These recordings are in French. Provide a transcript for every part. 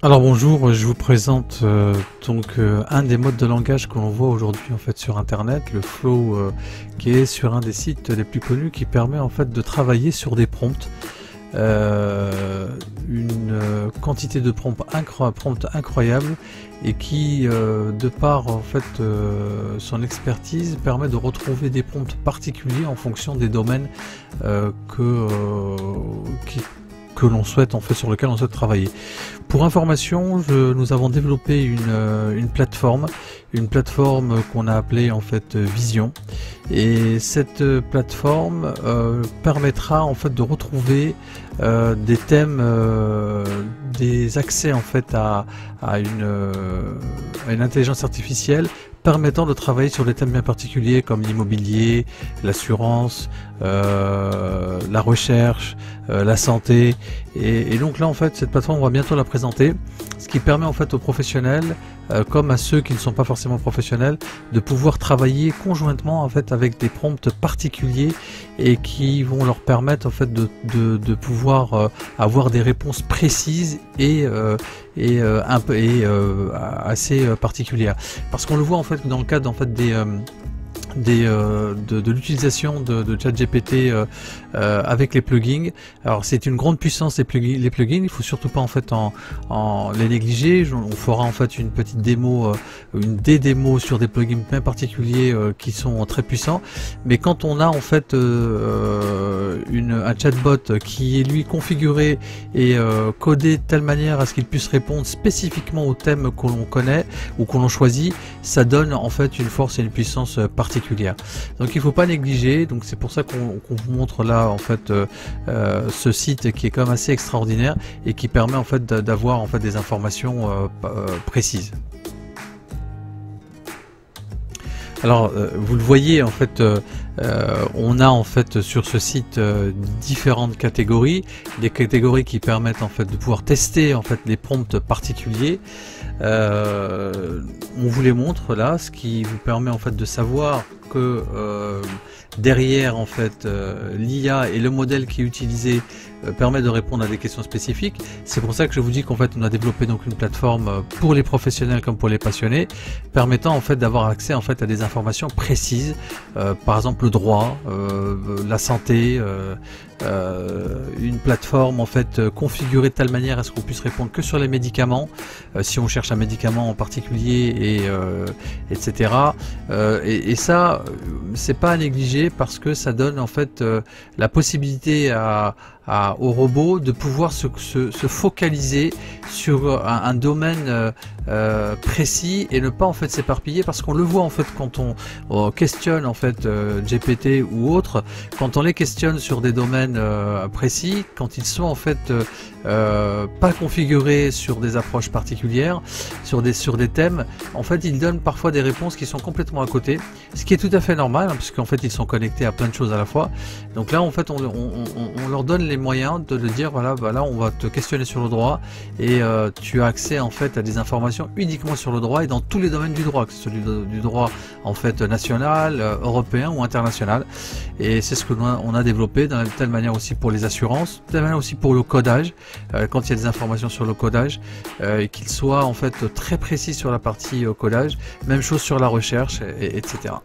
Alors bonjour, je vous présente un des modes de langage que l'on voit aujourd'hui en fait sur internet, le Flow, qui est sur un des sites les plus connus, qui permet en fait de travailler sur des prompts, une quantité de prompts incroyable, et qui de par en fait son expertise permet de retrouver des prompts particuliers en fonction des domaines que l'on souhaite en fait, sur lequel on souhaite travailler. Pour information, nous avons développé une plateforme qu'on a appelée en fait Vision, et cette plateforme permettra en fait de retrouver des thèmes, des accès en fait à une intelligence artificielle permettant de travailler sur des thèmes bien particuliers comme l'immobilier, l'assurance, la recherche, la santé, et donc là en fait cette plateforme on va bientôt la présenter, ce qui permet en fait aux professionnels comme à ceux qui ne sont pas forcément professionnels de pouvoir travailler conjointement en fait avec des prompts particuliers, et qui vont leur permettre en fait de pouvoir avoir des réponses précises et assez particulières, parce qu'on le voit en fait dans le cadre en fait de l'utilisation de ChatGPT avec les plugins. Alors c'est une grande puissance les plugins, il faut surtout pas en fait les négliger. On fera en fait une petite démo, des démos sur des plugins bien particuliers qui sont très puissants, mais quand on a en fait un chatbot qui est lui configuré et codé de telle manière à ce qu'il puisse répondre spécifiquement au thème que l'on connaît ou que l'on choisit, ça donne en fait une force et une puissance particulière. Donc il faut pas négliger, donc c'est pour ça qu'on vous montre là en fait ce site qui est quand même assez extraordinaire et qui permet en fait d'avoir en fait des informations précises. Alors vous le voyez en fait, on a en fait sur ce site différentes catégories, des catégories qui permettent en fait de pouvoir tester en fait les prompts particuliers. On vous les montre là, ce qui vous permet en fait de savoir que derrière en fait l'IA et le modèle qui est utilisé permet de répondre à des questions spécifiques. C'est pour ça que je vous dis qu'en fait on a développé donc une plateforme pour les professionnels comme pour les passionnés, permettant en fait d'avoir accès en fait à des informations précises, par exemple le droit, la santé, une plateforme en fait configurée de telle manière à ce qu'on puisse répondre que sur les médicaments, si on cherche un médicament en particulier, et etc. Et ça c'est pas à négliger, parce que ça donne en fait la possibilité au robot de pouvoir se focaliser sur un domaine précis et ne pas en fait s'éparpiller, parce qu'on le voit en fait quand on questionne en fait GPT ou autre, quand on les questionne sur des domaines précis, quand ils sont en fait pas configurés sur des approches particulières, sur des thèmes, en fait ils donnent parfois des réponses qui sont complètement à côté, ce qui est tout à fait normal, hein, parce qu'en fait ils sont connectés à plein de choses à la fois. Donc là en fait on leur donne les moyens de dire voilà on va te questionner sur le droit, et tu as accès en fait à des informations uniquement sur le droit et dans tous les domaines du droit, que ce soit du droit en fait national, européen ou international. Et c'est ce que on a développé de telle manière aussi pour les assurances, de telle manière aussi pour le codage, quand il y a des informations sur le codage, et qu'il soit en fait très précis sur la partie codage, même chose sur la recherche, etc.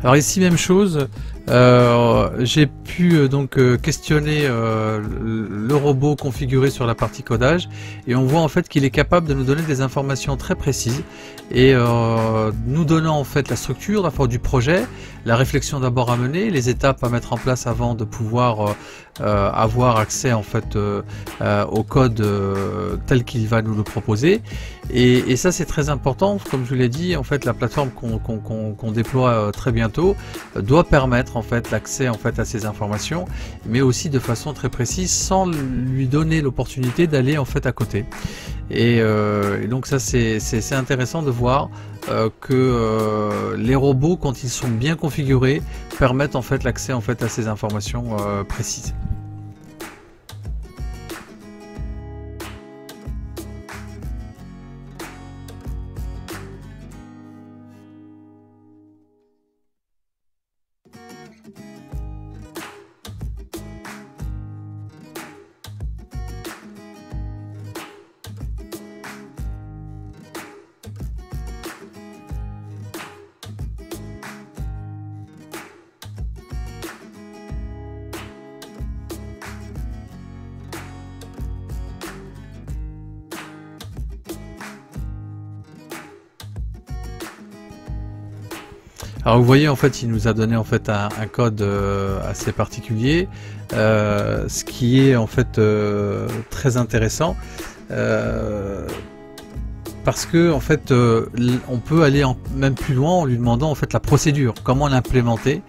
Alors ici même chose, j'ai pu donc questionner le robot configuré sur la partie codage et on voit en fait qu'il est capable de nous donner des informations très précises et nous donnant en fait la structure, la forme du projet, la réflexion d'abord à mener, les étapes à mettre en place avant de pouvoir avoir accès en fait au code tel qu'il va nous le proposer. Et ça c'est très important, comme je vous l'ai dit, en fait la plateforme qu'on déploie très bientôt doit permettre en fait l'accès en fait à ces informations, mais aussi de façon très précise, sans lui donner l'opportunité d'aller en fait à côté. Et donc ça c'est intéressant de voir que les robots, quand ils sont bien configurés, permettent en fait l'accès en fait à ces informations précises. Alors vous voyez en fait il nous a donné en fait un code assez particulier, ce qui est en fait très intéressant parce que en fait on peut aller même plus loin en lui demandant en fait la procédure, comment l'implémenter.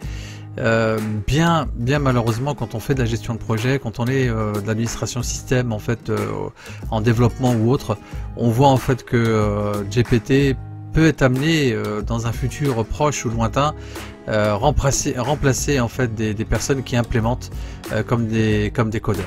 Bien malheureusement quand on fait de la gestion de projet, quand on est de l'administration système en fait en développement ou autre, on voit en fait que GPT peut être amené dans un futur proche ou lointain remplacer en fait des personnes qui implémentent comme des codeurs.